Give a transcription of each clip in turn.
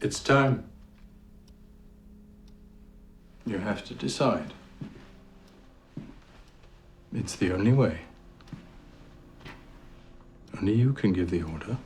It's time. You have to decide. It's the only way. Only you can give the order.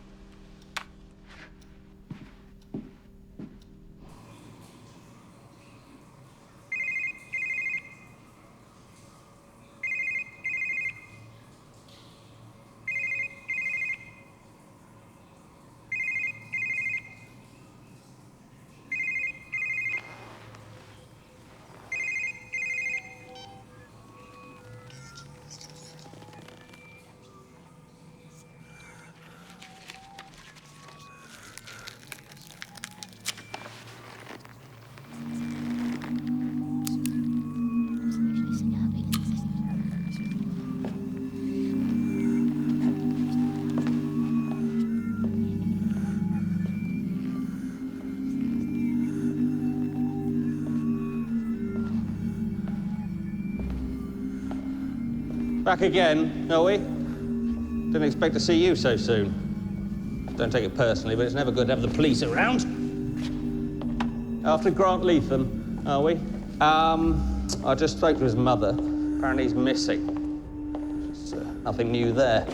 Back again, are we? Didn't expect to see you so soon. Don't take it personally, but it's never good to have the police around. After Grant Leatham, are we? I just spoke to his mother. Apparently he's missing. Just, nothing new there.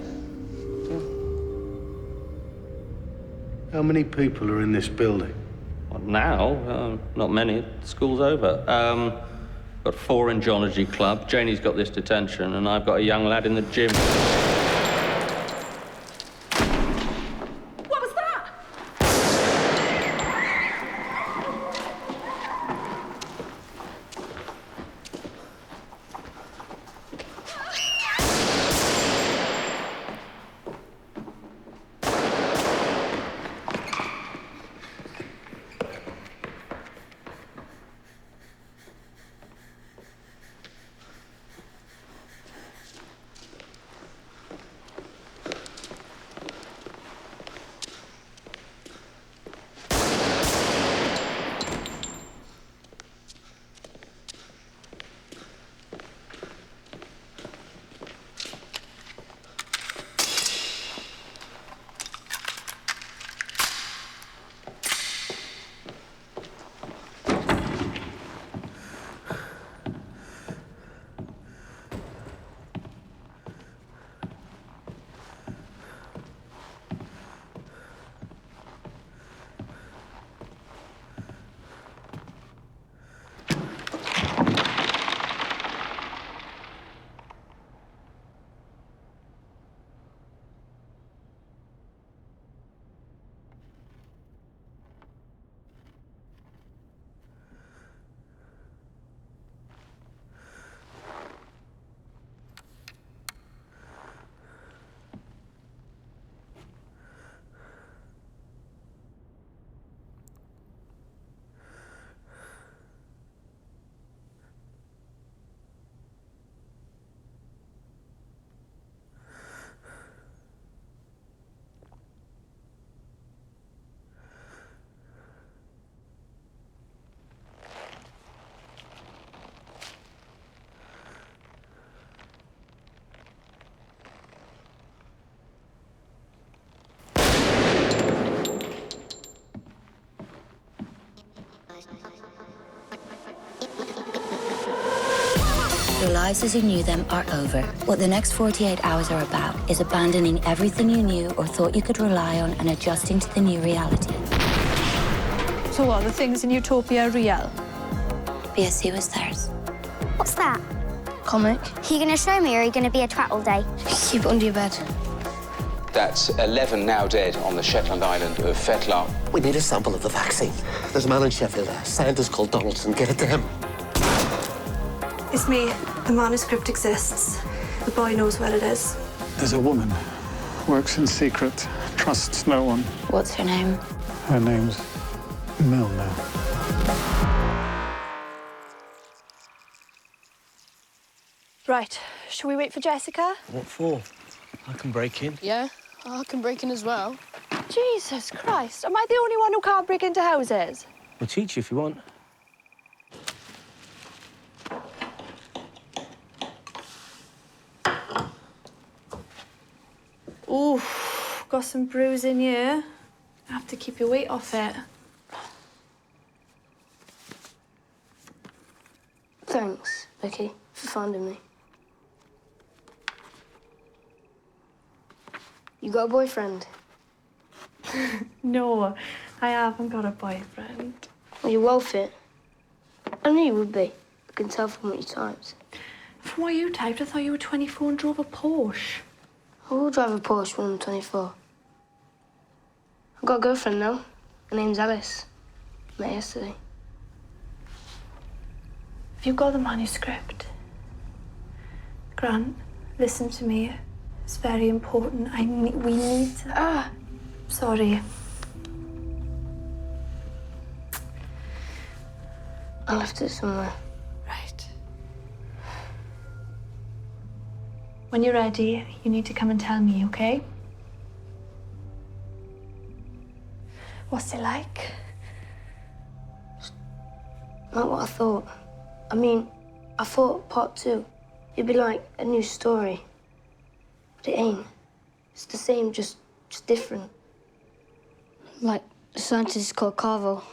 How many people are in this building? Well, now, not many. School's over. Got 4 in Geology Club. Janie's got this detention, and I've got a young lad in the gym. What was that? Your lives as you knew them are over. What the next 48 hours are about is abandoning everything you knew or thought you could rely on and adjusting to the new reality. So what, the things in Utopia are real? BSC was theirs. What's that? Comic. Are you going to show me or are you going to be a twat all day? Keep it under your bed. That's 11 now dead on the Shetland island of Fetlar. We need a sample of the vaccine. There's a man in Sheffield. Scientist called Donaldson. Get it to him. It's me. The manuscript exists. The boy knows where it is. There's a woman. Works in secret. Trusts no one. What's her name? Her name's Milner. Right, shall we wait for Jessica? What for? I can break in. Yeah, I can break in as well. Jesus Christ, am I the only one who can't break into houses? We'll teach you if you want. Ooh, got some bruising here. I have to keep your weight off it. Thanks, Vicky, for finding me. You got a boyfriend? No, I haven't got a boyfriend. Well, you're well fit. I knew you would be. I can tell from what you typed. From what you typed, I thought you were 24 and drove a Porsche. I will drive a Porsche when I'm 24. I've got a girlfriend now. Her name's Alice. Met her yesterday. Have you got the manuscript? Grant, listen to me. It's very important. We need to... Sorry. I left it somewhere. Right. When you're ready, you need to come and tell me, okay? What's it like? Not what I thought. I mean, I thought part 2, it'd be like a new story. But it ain't. It's the same, just different. Like the scientist called Carvel.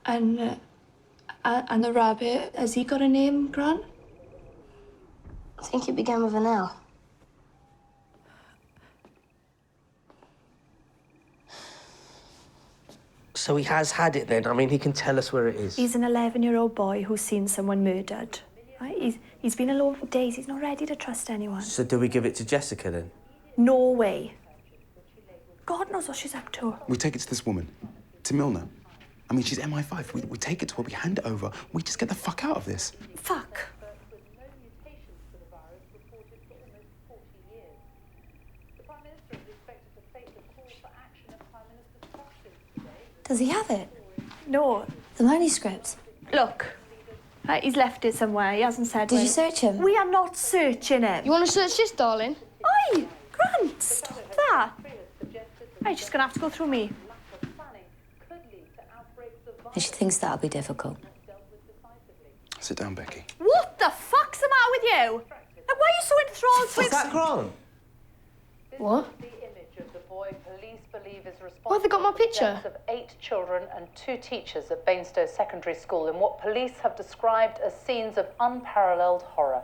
And the rabbit, has he got a name, Grant? I think it began with an L. So he has had it then? I mean, he can tell us where it is. He's an 11-year-old boy who's seen someone murdered. Right? He's been alone for days. He's not ready to trust anyone. So do we give it to Jessica then? No way. God knows what she's up to. We take it to this woman, to Milner. I mean, she's MI5. We take it to her, we hand it over, we just get the fuck out of this. Fuck. Does he have it? No. The manuscript? Look, he's left it somewhere. He hasn't said Did where. you search him? We are not searching him. You want to search this, darling? Oi! Grant, stop that. You're just going to have to go through me. And she thinks that'll be difficult. Sit down, Becky. What the fuck's the matter with you? Like, why are you so enthralled with... Is that Grant? What? Why have they got my picture? Of 8 children and 2 teachers at Bainstow Secondary School in what police have described as scenes of unparalleled horror.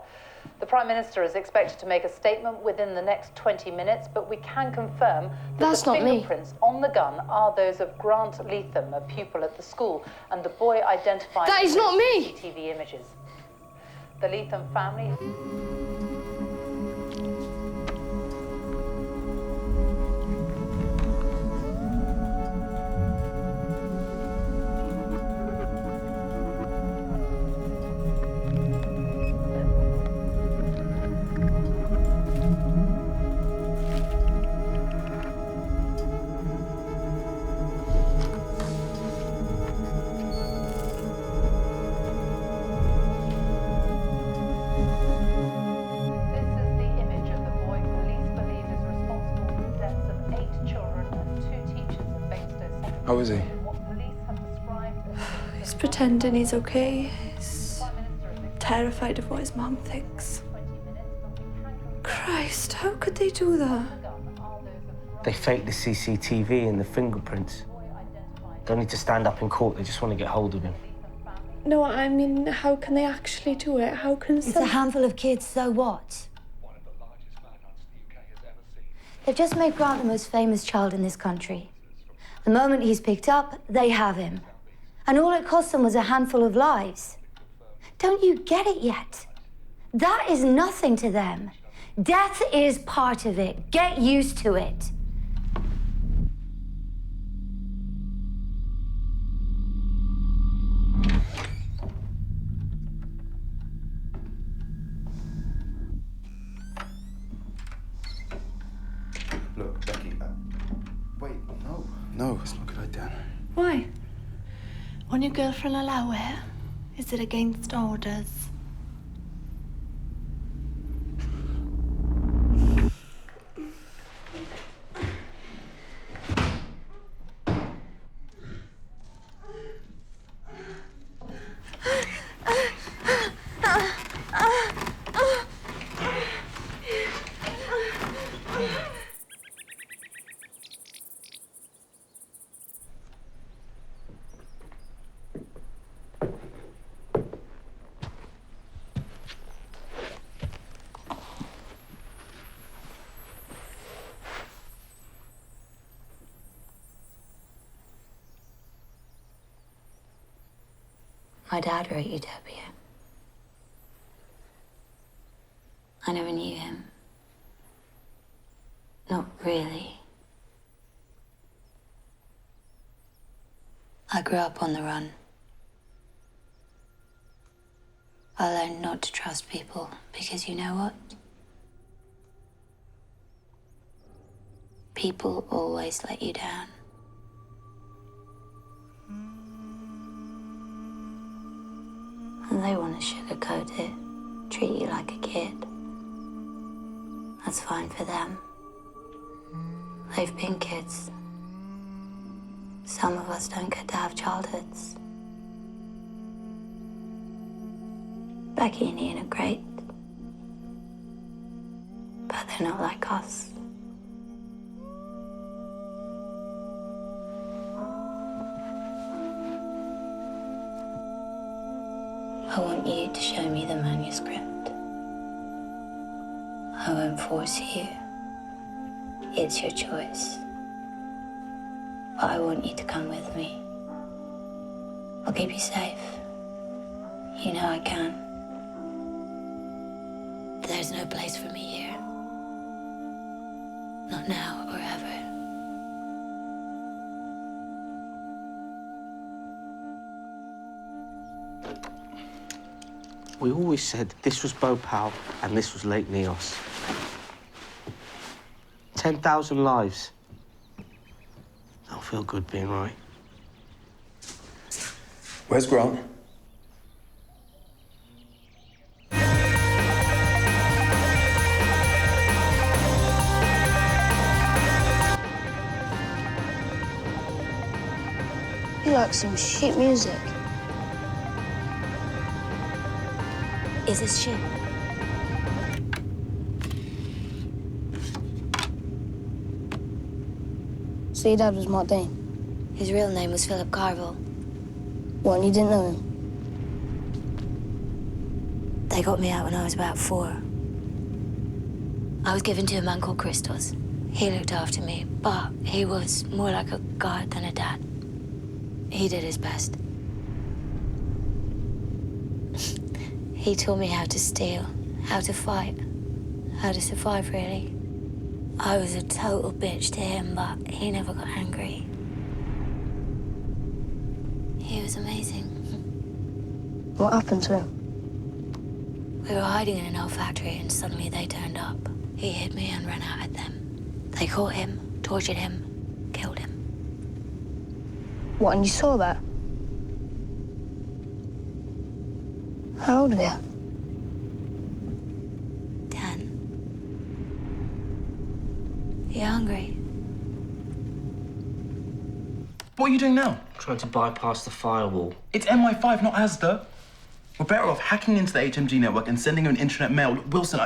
The Prime Minister is expected to make a statement within the next 20 minutes, but we can confirm that That's the not me. fingerprints on the gun are those of Grant Leatham, a pupil at the school, and the boy identified That is in not me! CCTV images. The Leatham family... How is he? He's pretending he's okay. He's terrified of what his mum thinks. Christ, how could they do that? They faked the CCTV and the fingerprints. Don't need to stand up in court, they just want to get hold of him. No, I mean, how can they actually do it? How can It's a handful of kids, so what? They've just made Grant the most famous child in this country. The moment he's picked up, they have him. And all it cost them was a handful of lives. Don't you get it yet? That is nothing to them. Death is part of it. Get used to it. Look, Becky, wait, no. No, it's not a good idea. Why? Won't your girlfriend allow it? Is it against orders? My dad wrote Utopia. I never knew him. Not really. I grew up on the run. I learned not to trust people because you know what? People always let you down. And they want to sugarcoat it, treat you like a kid. That's fine for them. They've been kids. Some of us don't get to have childhoods. Becky and Ian are great, but they're not like us. I want you to show me the manuscript. I won't force you. It's your choice. But I want you to come with me. I'll keep you safe. You know I can. There's no place for me here. Not now or ever. We always said this was Bhopal and this was Lake Neos. 10,000 lives. That'll feel good being right. Where's Grant? You like some shit music. Is this shit? So your dad was Mark Dane? His real name was Philip Carville. What, and you didn't know him? They got me out when I was about 4. I was given to a man called Christos. He looked after me, but he was more like a guard than a dad. He did his best. He taught me how to steal, how to fight, how to survive, really. I was a total bitch to him, but he never got angry. He was amazing. What happened to him? We were hiding in an old factory and suddenly they turned up. He hit me and ran out at them. They caught him, tortured him, killed him. What, and you saw that? How old are you? 10. You hungry? What are you doing now? Trying to bypass the firewall. It's MI5, not Asda. We're better off hacking into the HMG network and sending him an internet mail. Wilson,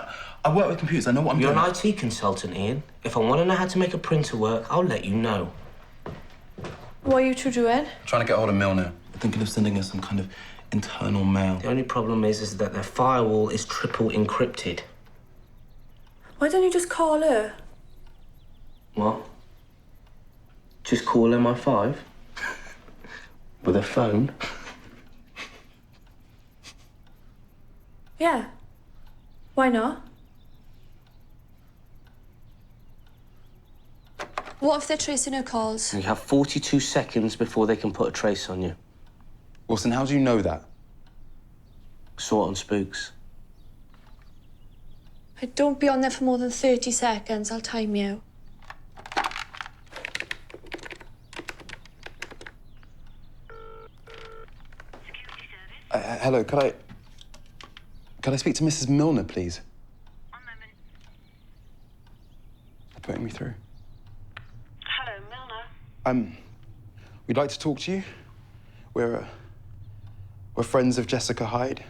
I work with computers. I know what I'm doing. You're an IT consultant, Ian. If I want to know how to make a printer work, I'll let you know. What are you two doing? Trying to get hold of Milner. Thinking of sending us some kind of internal mail. The only problem is that their firewall is triple encrypted. Why don't you just call her? What? Just call MI5? With a phone? Yeah. Why not? What if they're tracing her calls? You have 42 seconds before they can put a trace on you. Wilson, how do you know that? Saw it on Spooks. Don't be on there for more than 30 seconds. I'll time you. Hello, could I speak to Mrs. Milner, please? One moment. They're putting me through. Hello, Milner. We'd like to talk to you. We're friends of Jessica Hyde.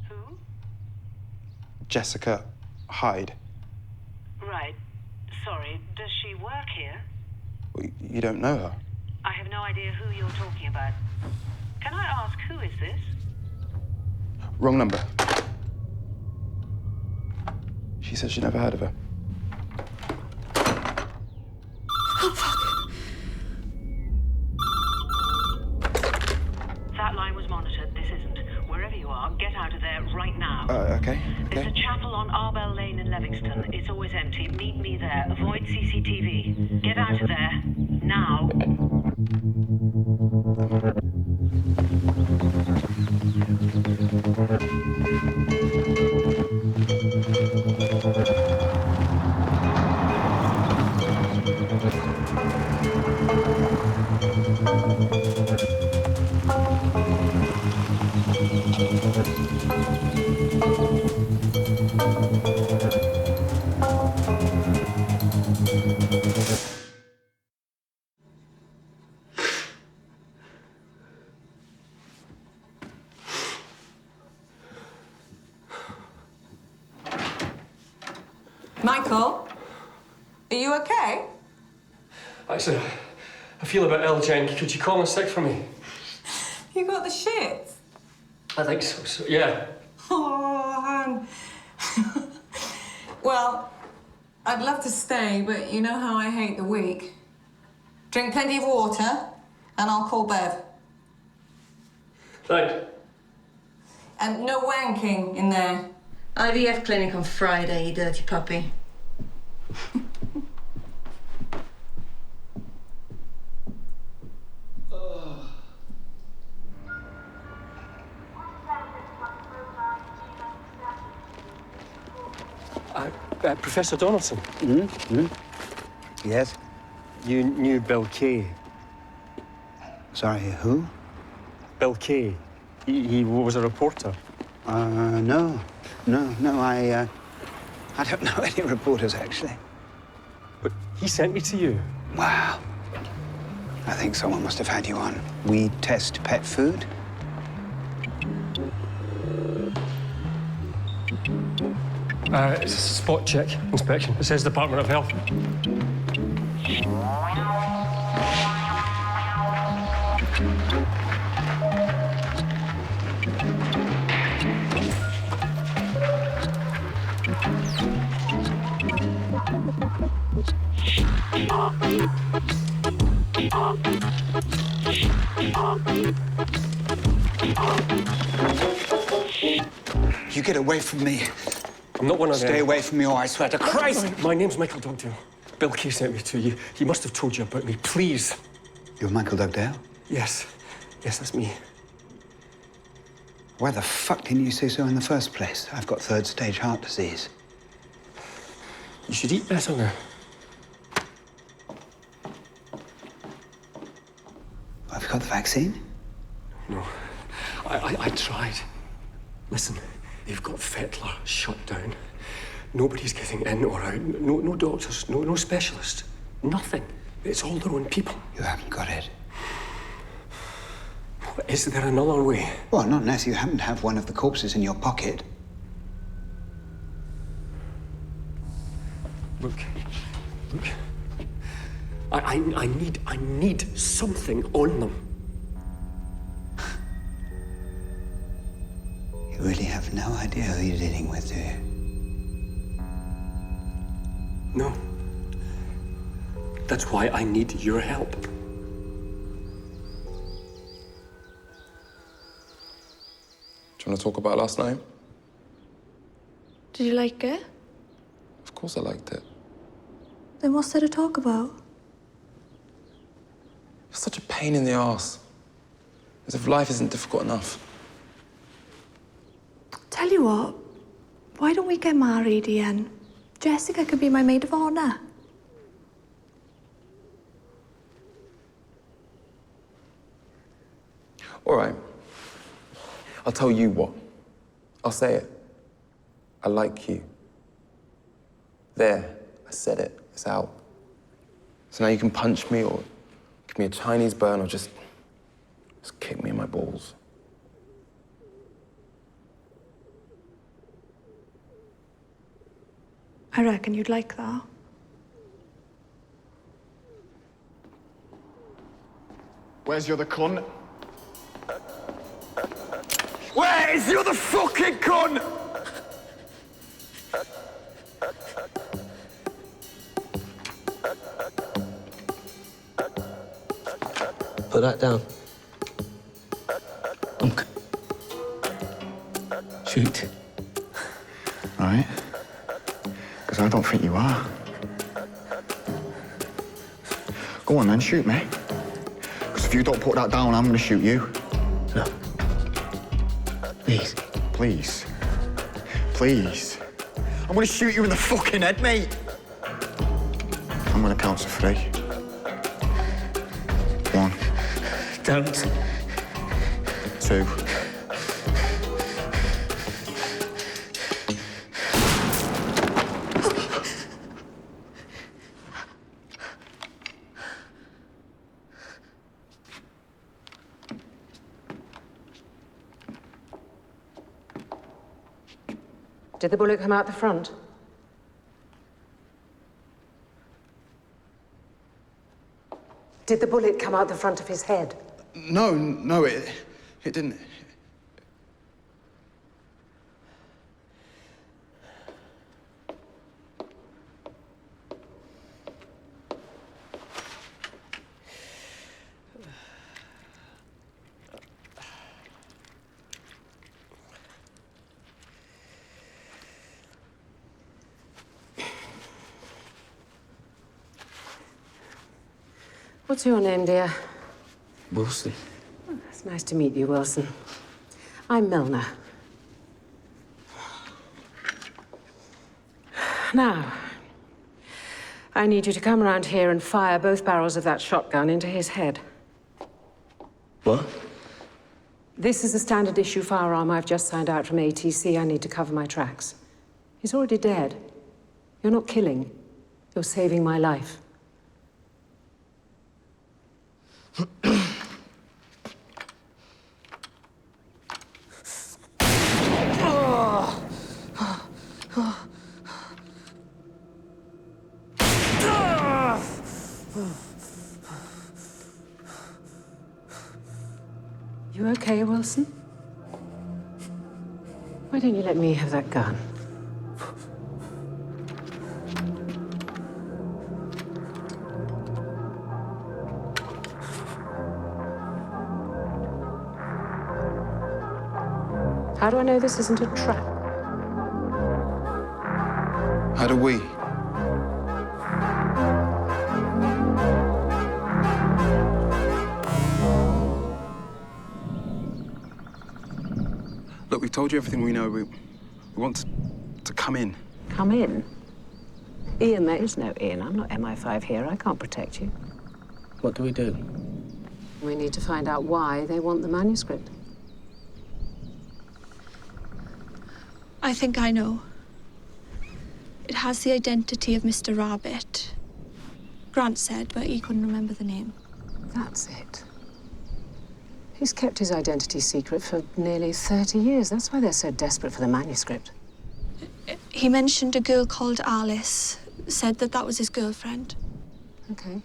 Who? Jessica Hyde. Right. Sorry, does she work here? Well, you don't know her. I have no idea who you're talking about. Can I ask, who is this? Wrong number. She said she'd never heard of her. Oh, fuck. now. Okay. There's a chapel on Arbel Lane in Levingston. It's always empty. Meet me there. Avoid CCTV. Get out of there. Now. Michael, are you okay? Actually, I feel a bit ill, Jen. Could you call in sick for me? You got the shit? I think so, yeah. Oh, Han. Well, I'd love to stay, but you know how I hate the week. Drink plenty of water, and I'll call Bev. Thanks. And no wanking in there. IVF clinic on Friday, you dirty puppy. Professor Donaldson. Yes? You knew Bill Kay. Sorry, who? Bill Kay. He was a reporter. No, I don't know any reporters, actually. But he sent me to you. Wow. I think someone must have had you on. We test pet food? It's a spot check inspection. It says Department of Health. You get away from me. I'm not one of them. Stay away from me, or I swear to Christ! My name's Michael Dugdale. Bill Kay sent me to you. He must have told you about me. Please. You're Michael Dugdale? Yes. Yes, that's me. Why the fuck didn't you say so in the first place? I've got third-stage heart disease. You should eat better now. Have you got the vaccine? No. I tried. Listen, they've got Fettler shut down. Nobody's getting in or out. No doctors, no specialists. Nothing. It's all their own people. You haven't got it. Is there another way? Well, not unless you happen to have one of the corpses in your pocket. Look. I need something on them. You really have no idea who you're dealing with, do you? No. That's why I need your help. Do you want to talk about last night? Did you like it? Of course I liked it. Then what's there to talk about? You're such a pain in the arse. As if life isn't difficult enough. Tell you what, why don't we get married, Ian? Jessica could be my maid of honor. All right. I'll tell you what. I'll say it. I like you. There, I said it. It's out. So now you can punch me or give me a Chinese burn or just kick me in my balls. I reckon you'd like that. Where's your other cunt? Where is the other fucking cunt? Put that down. Shoot. right? Because I don't think you are. Go on then, shoot me. Because if you don't put that down, I'm going to shoot you. No. Please. Please. Please. I'm going to shoot you in the fucking head, mate. I'm going to count to 3. 1. Don't. 2. Did the bullet come out the front? Did the bullet come out the front of his head? No, it didn't. What's your name, dear? Wilson. It's nice to meet you, Wilson. I'm Milner. Now, I need you to come around here and fire both barrels of that shotgun into his head. What? This is a standard issue firearm I've just signed out from ATC. I need to cover my tracks. He's already dead. You're not killing. You're saving my life. You okay, Wilson? Why don't you let me have that gun? How do I know this isn't a trap? How do we? Look, we've told you everything we know. We want to come in. Come in? Ian, there is no Ian. I'm not MI5 here. I can't protect you. What do we do? We need to find out why they want the manuscript. I think I know. It has the identity of Mr. Rabbit. Grant said, but he couldn't remember the name. That's it. He's kept his identity secret for nearly 30 years. That's why they're so desperate for the manuscript. He mentioned a girl called Alice. Said that was his girlfriend. Okay.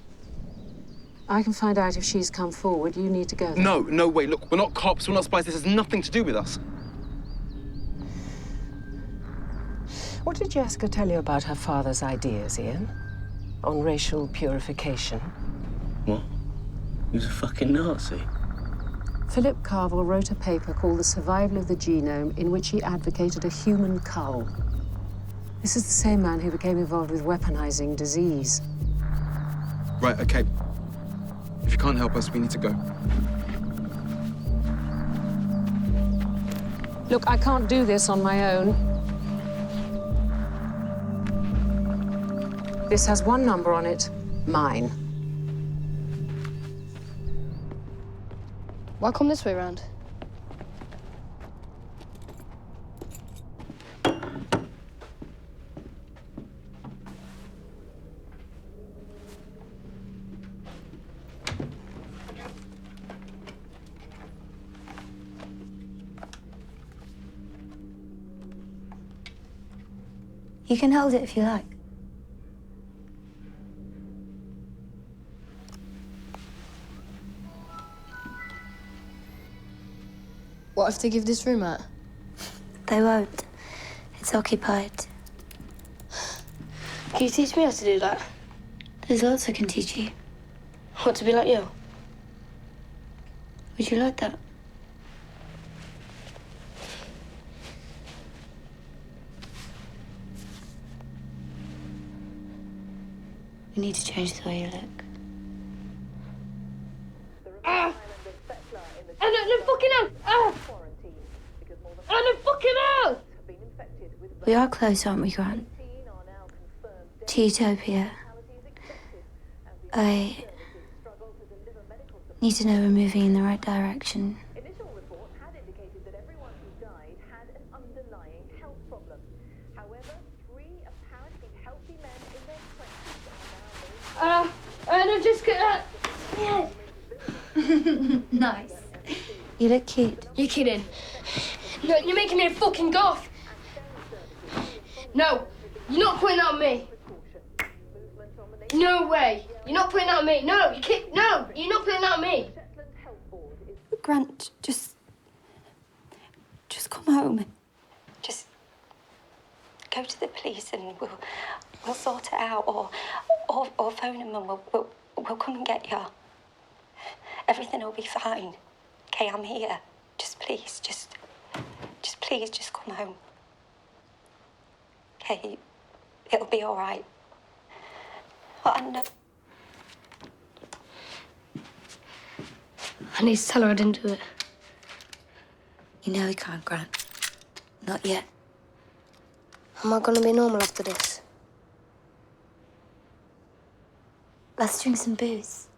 I can find out if she's come forward. You need to go there. No way. Look, we're not cops, we're not spies. This has nothing to do with us. What did Jessica tell you about her father's ideas, Ian? On racial purification? What? He was a fucking Nazi. Philip Carville wrote a paper called The Survival of the Genome, in which he advocated a human cull. This is the same man who became involved with weaponizing disease. Right, okay. If you can't help us, we need to go. Look, I can't do this on my own. This has one number on it, mine. Why come this way round? You can hold it if you like. What if they give this room out? They won't. It's occupied. Can you teach me how to do that? There's lots I can teach you. What, to be like you? Would you like that? You need to change the way you look. No fucking hell! No fucking hell! We are close, aren't we, Grant? To Utopia. I need to know we're moving in the right direction. And I've just got... Yeah. Nice. You look cute. You're kidding. No, you're making me a fucking goth. No, you're not putting that on me. No way. You're not putting that on me. No, you kid. No, you're not putting that on me. Grant, just come home. Just go to the police and we'll sort it out, or phone them and we'll come and get you. Everything will be fine. Okay, I'm here. Just please, just please, just come home. Okay, it'll be all right. I need to tell her I didn't do it. You know he can't, Grant. Not yet. Am I gonna be normal after this? Let's drink some booze.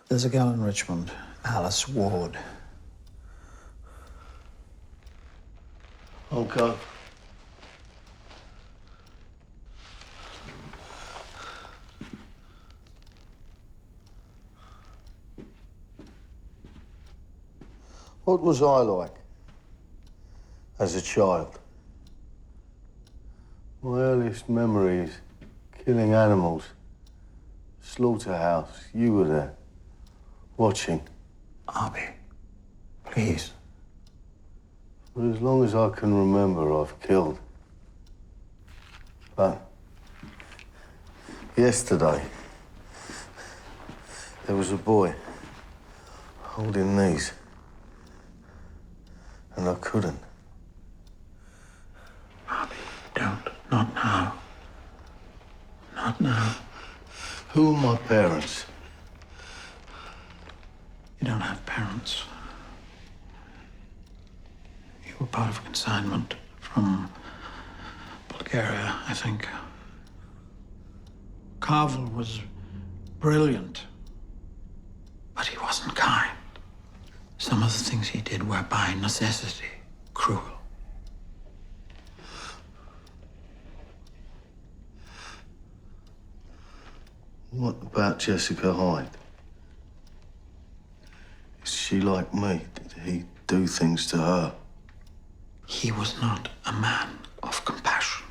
There's a girl in Richmond, Alice Ward. Okay. What was I like as a child? My earliest memory is killing animals. Slaughterhouse. You were there, watching. Arby, please. For as long as I can remember, I've killed. But yesterday, there was a boy holding these, and I couldn't. Arby, don't. Not now. Not now. Who are my parents? You don't have parents. You were part of a consignment from Bulgaria, I think. Carvel was brilliant, but he wasn't kind. Some of the things he did were by necessity cruel. What about Jessica Hyde? Is she like me? Did he do things to her? He was not a man of compassion.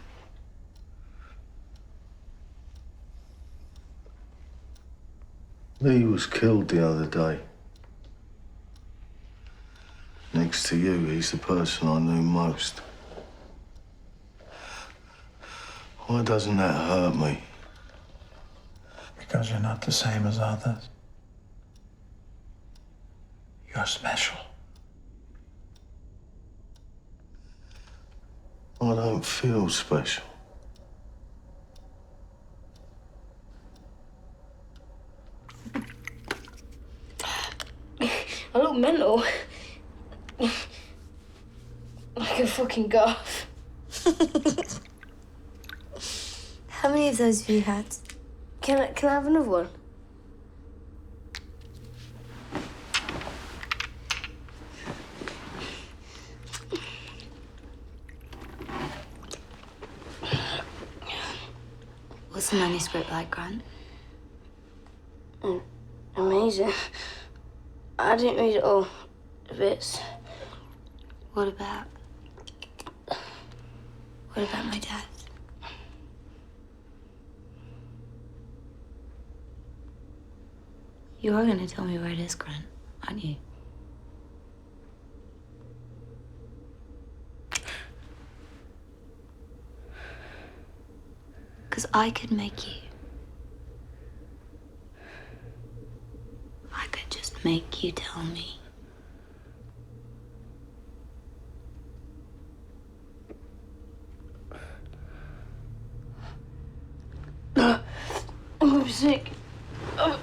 Lee was killed the other day. Next to you, he's the person I knew most. Why doesn't that hurt me? Because you're not the same as others. You're special. I don't feel special. I look mental. Like a fucking goth. How many of those have you had? Can I have another one? What's the manuscript like, Grant? Amazing. I didn't read it all. Bits. What about my dad? You are going to tell me where it is, Grant, aren't you? Because I could make you. I could just make you tell me. sick. Oh.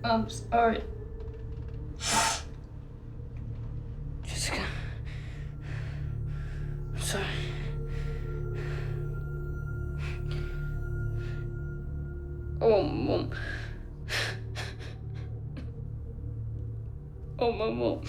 I'm sorry. Jessica. I'm sorry. Oh, Mom. Oh, my Mom.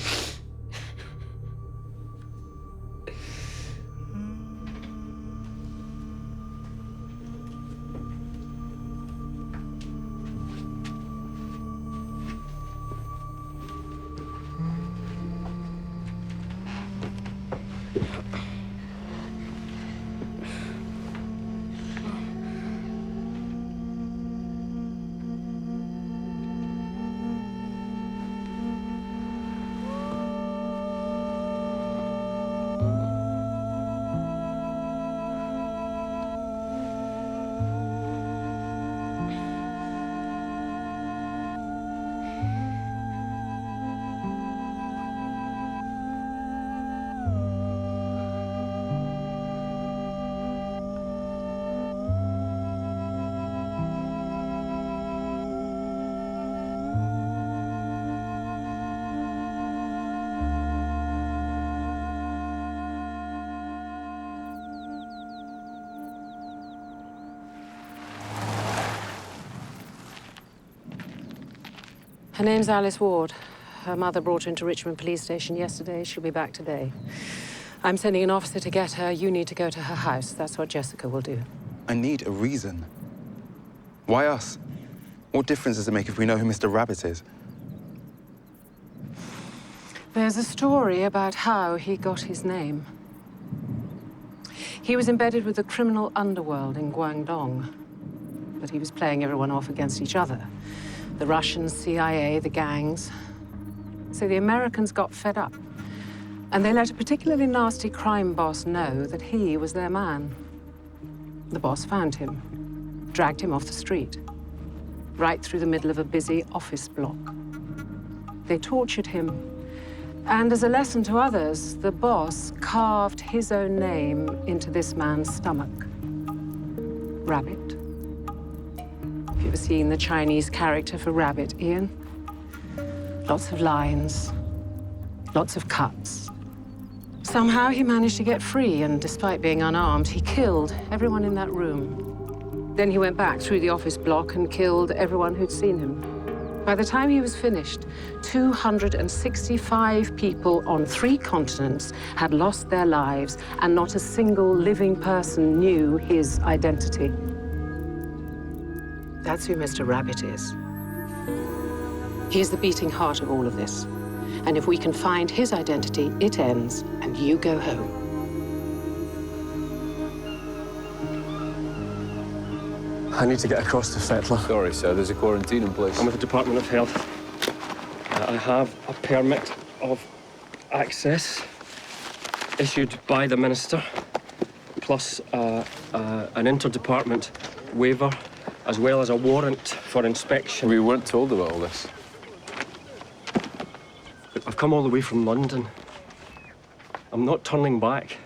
Her name's Alice Ward. Her mother brought her into Richmond Police Station yesterday. She'll be back today. I'm sending an officer to get her. You need to go to her house. That's what Jessica will do. I need a reason. Why us? What difference does it make if we know who Mr. Rabbit is? There's a story about how he got his name. He was embedded with the criminal underworld in Guangdong, but he was playing everyone off against each other. The Russians, CIA, the gangs. So the Americans got fed up, and they let a particularly nasty crime boss know that he was their man. The boss found him, dragged him off the street, right through the middle of a busy office block. They tortured him, and as a lesson to others, the boss carved his own name into this man's stomach. Rabbit. Have you ever seen the Chinese character for rabbit, Ian? Lots of lines, lots of cuts. Somehow he managed to get free, and despite being unarmed, he killed everyone in that room. Then he went back through the office block and killed everyone who'd seen him. By the time he was finished, 265 people on 3 continents had lost their lives, and not a single living person knew his identity. That's who Mr. Rabbit is. He is the beating heart of all of this. And if we can find his identity, it ends, and you go home. I need to get across to Fetler. Sorry, sir, there's a quarantine in place. I'm with the Department of Health. I have a permit of access issued by the Minister, plus an inter-department waiver, as well as a warrant for inspection. We weren't told about all this. I've come all the way from London. I'm not turning back.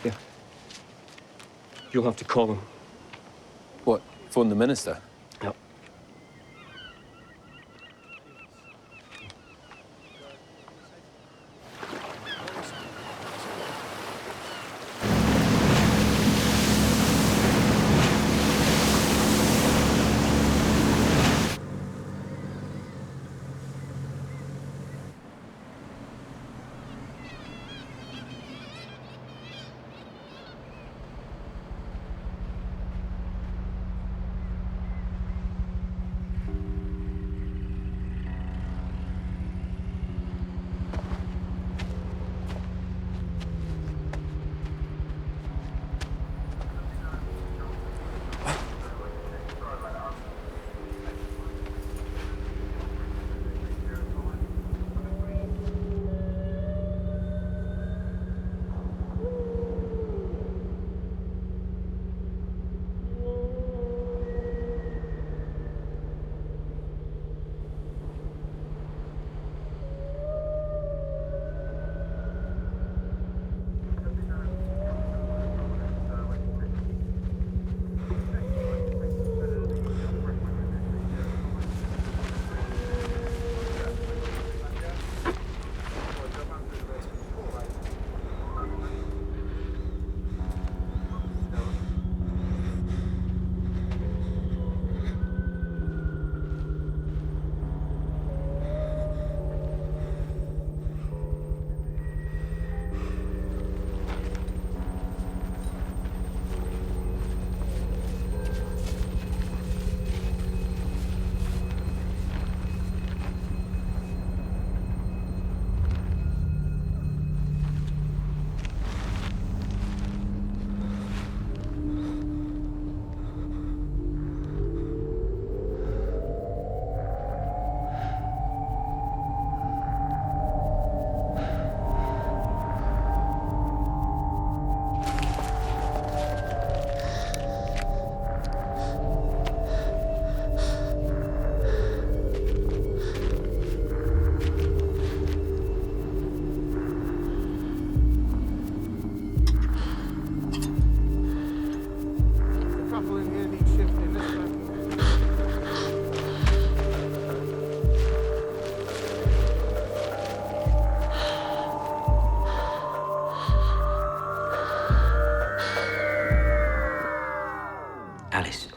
Yeah. You'll have to call him. What, phone the Minister? Yep.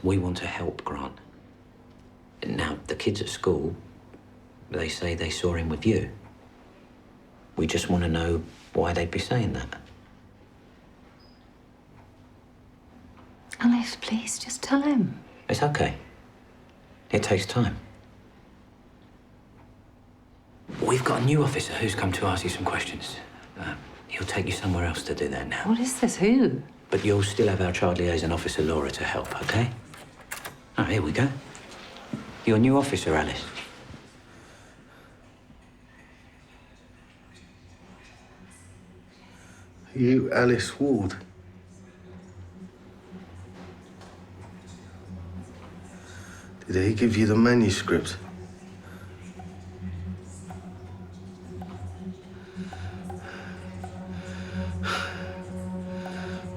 We want to help Grant. Now, the kids at school, they say they saw him with you. We just want to know why they'd be saying that. Alice, please, just tell him. It's okay. It takes time. We've got a new officer who's come to ask you some questions. He'll take you somewhere else to do that now. What is this? Who? But you'll still have our child liaison officer, Laura, to help, okay? All right, here we go. Your new officer, Alice. You, Alice Ward. Did he give you the manuscript?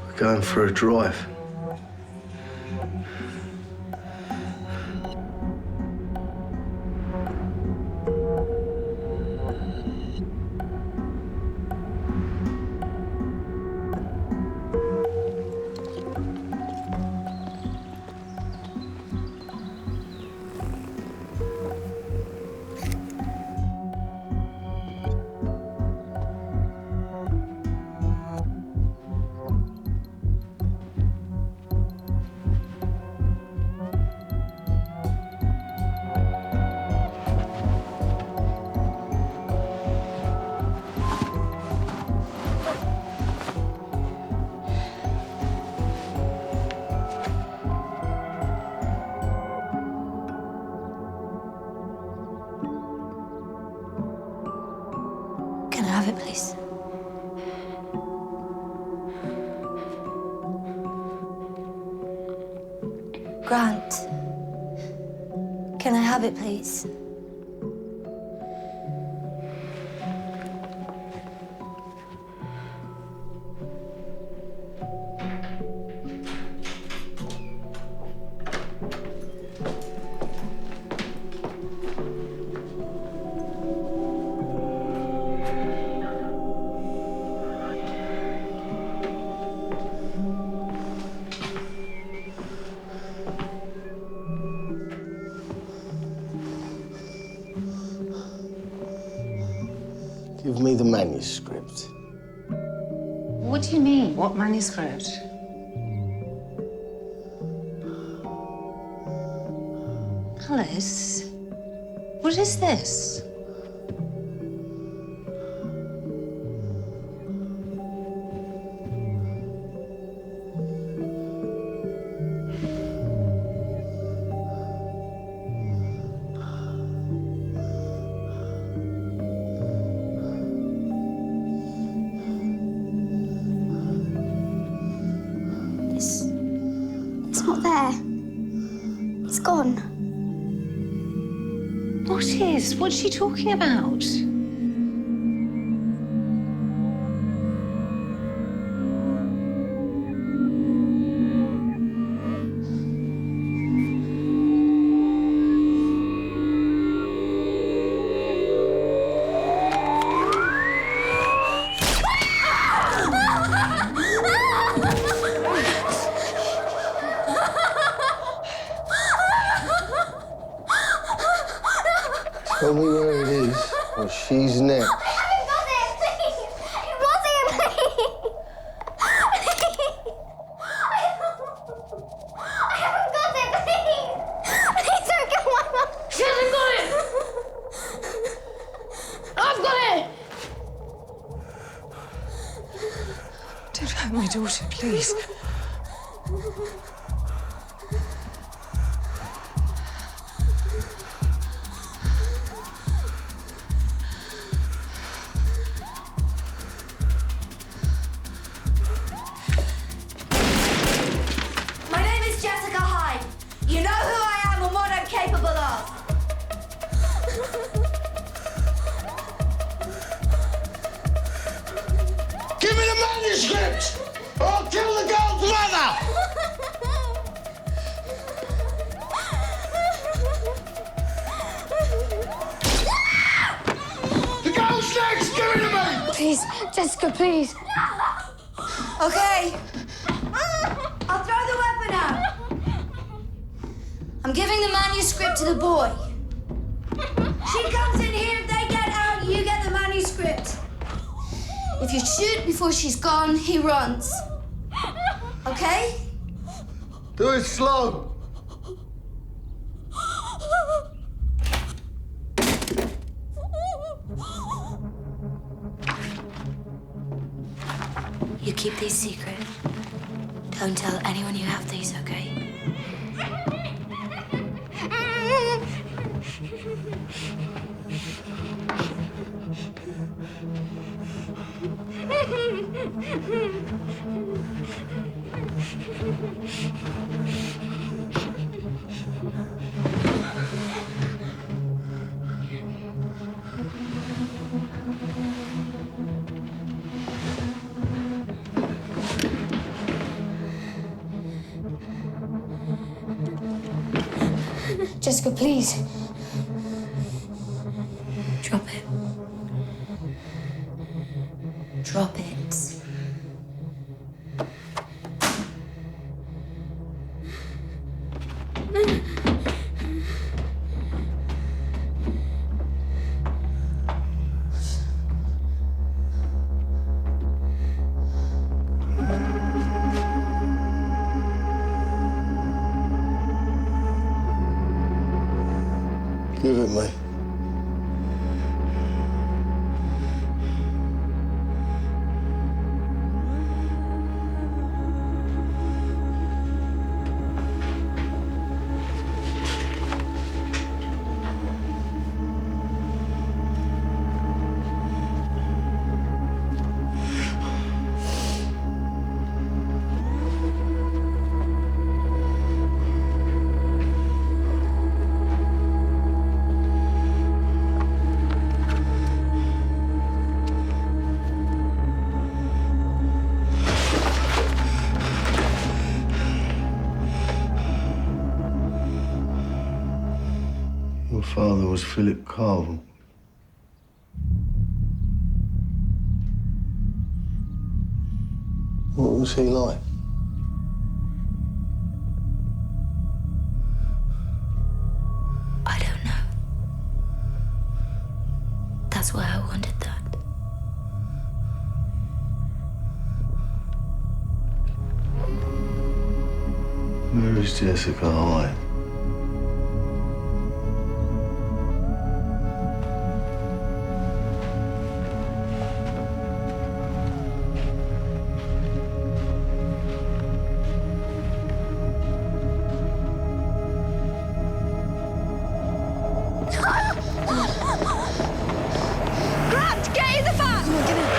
We're going for a drive. Can I have it, please? Grant. Can I have it, please? Give me the manuscript. What do you mean? What manuscript? Alice, what is this? It's not there. It's gone. What is? What's she talking about? Tell me where it is, or she's next. I haven't got it, please! Rosie, please! I haven't got it, please! Please don't get my mum! She hasn't got it! I've got it! Don't hurt my daughter, please. My name is Jessica Hyde. You know who I am and what I'm capable of. Give me the manuscript, or I'll kill the girl's mother! The girl's next! Give it to me! Please, Jessica, please. Okay. I'll throw the weapon out. I'm giving the manuscript to the boy. She comes in here, they get out, you get the manuscript. If you shoot before she's gone, he runs. Okay? Do it slow. You keep these secret. Don't tell anyone you have these, okay? Jessica, please. Drop it. Drop it. Give it me. Your father was Philip Carville. What was he like? I don't know. That's why I wanted that. Where is Jessica Hyde? Grant, get in the van! Come on, get in.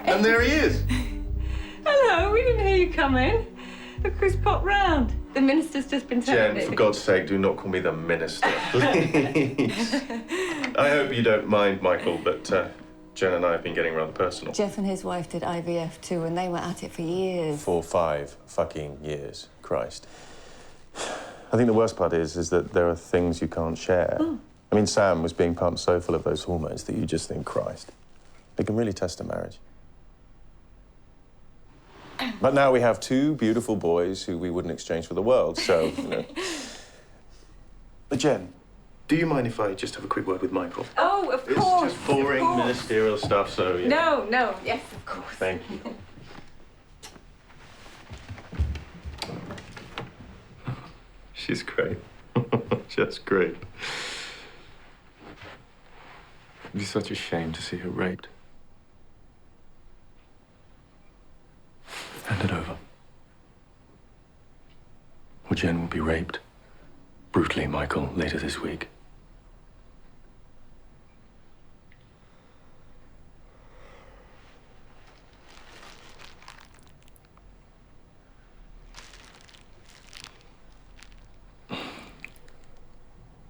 And there he is. Hello, we didn't hear you come in. Look who's popped round. The minister's just been telling me. Jen, for God's sake, do not call me the minister, please. I hope you don't mind, Michael, but Jen and I have been getting rather personal. Jeff and his wife did IVF too, and they were at it for years. For 5 fucking years. Christ. I think the worst part is that there are things you can't share. I mean, Sam was being pumped so full of those hormones that you just think, Christ, they can really test a marriage. But now we have 2 beautiful boys who we wouldn't exchange for the world, so, you know. But Jen, do you mind if I just have a quick word with Michael? Oh, of course. It's just boring ministerial stuff, so, yeah. No, yes, of course. Thank you. She's great. Just great. It'd be such a shame to see her raped. Hand it over. Or Jen will be raped. Brutally, Michael, later this week.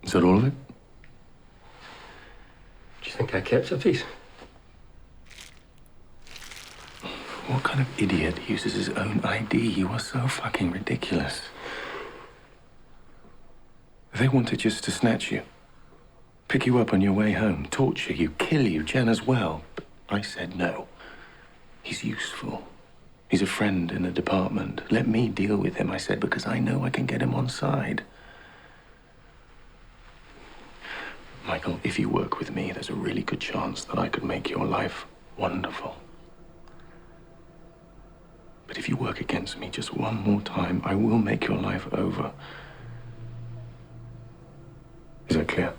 Is that all of it? Do you think I kept a piece? What kind of idiot uses his own ID? You are so fucking ridiculous. They wanted just to snatch you, pick you up on your way home, torture you, kill you, Jen as well. But I said no. He's useful. He's a friend in the department. Let me deal with him, I said, because I know I can get him on side. Michael, if you work with me, there's a really good chance that I could make your life wonderful. But if you work against me just one more time, I will make your life over. Is that clear?